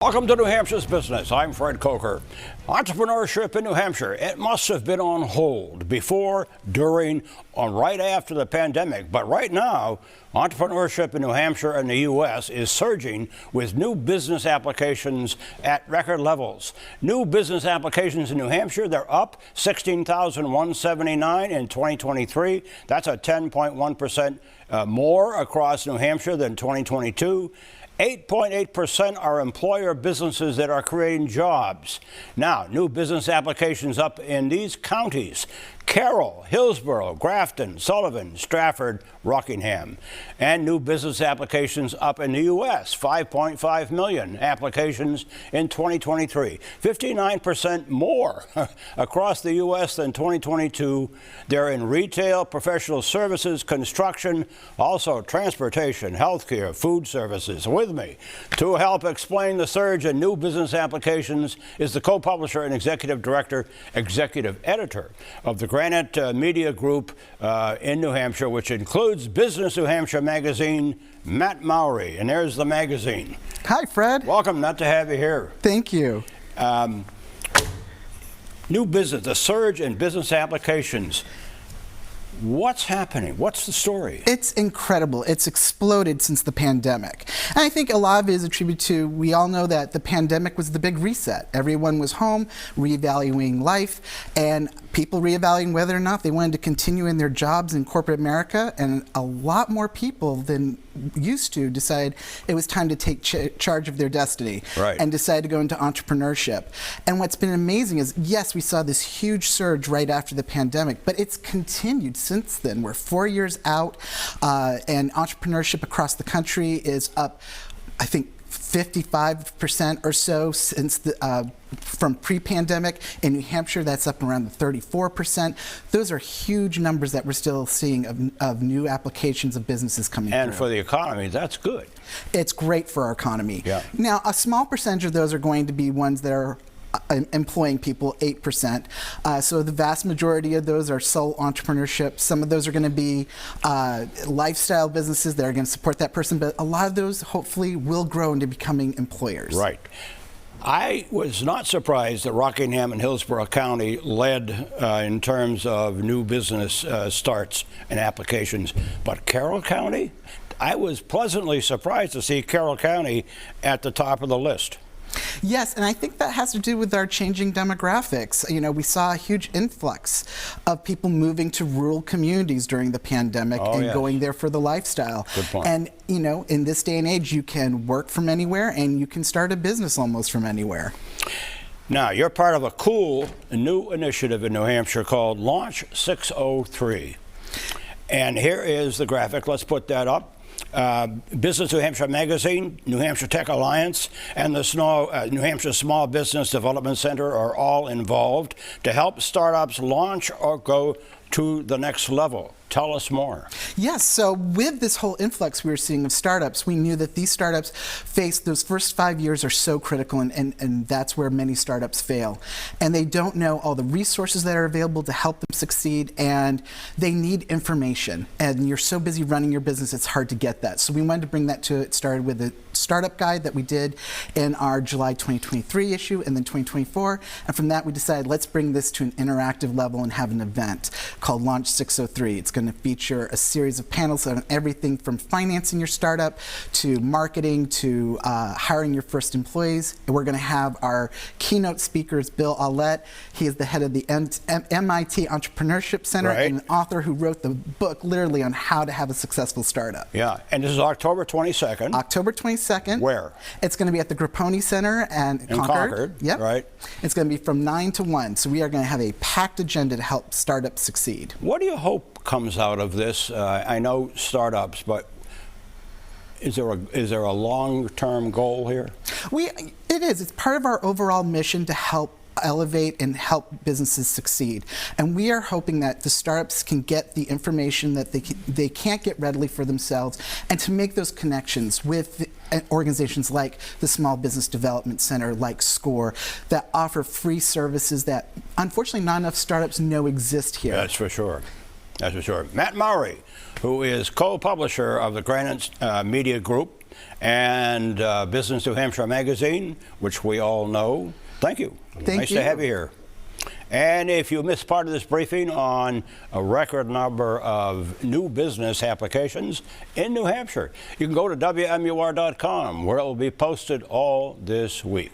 Welcome to New Hampshire's Business. I'm Fred Coker. Entrepreneurship in New Hampshire, it must have been on hold before, during, or right after the pandemic. But right now, entrepreneurship in New Hampshire and the U.S. is surging with new business applications at record levels. New business applications in New Hampshire, they're up 16,179 in 2023. That's a 10.1% more across New Hampshire than 2022. 8.8% are employer businesses that are creating jobs. Now, new business applications up in these counties: Carroll, Hillsborough, Grafton, Sullivan, Stratford, Rockingham. And new business applications up in the U.S., 5.5 million applications in 2023. 59% more across the U.S. than 2022. They're in retail, professional services, construction, also transportation, healthcare, food services. With me to help explain the surge in new business applications is the co-publisher and executive director, executive editor of the Granite Media Group in New Hampshire, which includes Business New Hampshire magazine, Matt Mowry. And there's the magazine. Hi, Fred. Welcome. Not to have you here. Thank you. New business, the surge in business applications. What's happening? What's the story? It's incredible. It's exploded since the pandemic. And I think a lot of it is attributed to, we all know that the pandemic was the big reset. Everyone was home, reevaluating life, and people reevaluating whether or not they wanted to continue in their jobs in corporate America. And a lot more people than used to decide it was time to take charge of their destiny, right, and decide to go into entrepreneurship. And what's been amazing is, yes, we saw this huge surge right after the pandemic, but it's continued since then. We're 4 years out, and entrepreneurship across the country is up, I think, 55% or so since from pre-pandemic. In New Hampshire, that's up around the 34%. Those are huge numbers that we're still seeing of new applications of businesses coming through. And for the economy, that's good. It's great for our economy. Yeah. Now, a small percentage of those are going to be ones that are employing people, 8%. So the vast majority of those are sole entrepreneurship. Some of those are going to be lifestyle businesses that are going to support that person, but a lot of those hopefully will grow into becoming employers. Right. I was not surprised that Rockingham and Hillsborough County led in terms of new business starts and applications, but Carroll County, I was pleasantly surprised to see Carroll County at the top of the list. Yes, and I think that has to do with our changing demographics. You know, we saw a huge influx of people moving to rural communities during the pandemic going there for the lifestyle. Good point. And, you know, in this day and age, you can work from anywhere and you can start a business almost from anywhere. Now, you're part of a cool new initiative in New Hampshire called Launch 603. And here is the graphic. Let's put that up. Business New Hampshire magazine, New Hampshire Tech Alliance, and the New Hampshire Small Business Development Center are all involved to help startups launch or go to the next level. Tell us more. Yes, so with this whole influx we were seeing of startups, we knew that these startups face those first 5 years are so critical, and that's where many startups fail. And they don't know all the resources that are available to help them succeed, and they need information. And you're so busy running your business, it's hard to get that. So we wanted to bring that to it. Started with a startup guide that we did in our July 2023 issue, and then 2024. And from that we decided, let's bring this to an interactive level and have an event called Launch 603. It's going to feature a series of panels on everything from financing your startup to marketing to hiring your first employees. And we're going to have our keynote speakers, Bill Aulette. He is the head of the MIT Entrepreneurship Center, right, and an author who wrote the book literally on how to have a successful startup. Yeah, and this is October 22nd. October 22nd. Where? It's going to be at the Grapponi Center in Concord. Yep. Right. It's going to be from 9 to 1. So we are going to have a packed agenda to help startups succeed. What do you hope comes out of this? I know startups, but is there a long-term goal here? It is. It's part of our overall mission to help elevate and help businesses succeed. And we are hoping that the startups can get the information that they can't get readily for themselves, and to make those connections with organizations like the Small Business Development Center, like SCORE, that offer free services that unfortunately not enough startups know exist here. That's for sure. That's for sure. Matt Mowry, who is co-publisher of the Granite Media Group, and Business New Hampshire Magazine, which we all know. Thank you. Nice to have you here. And if you missed part of this briefing on a record number of new business applications in New Hampshire, you can go to WMUR.com, where it will be posted all this week.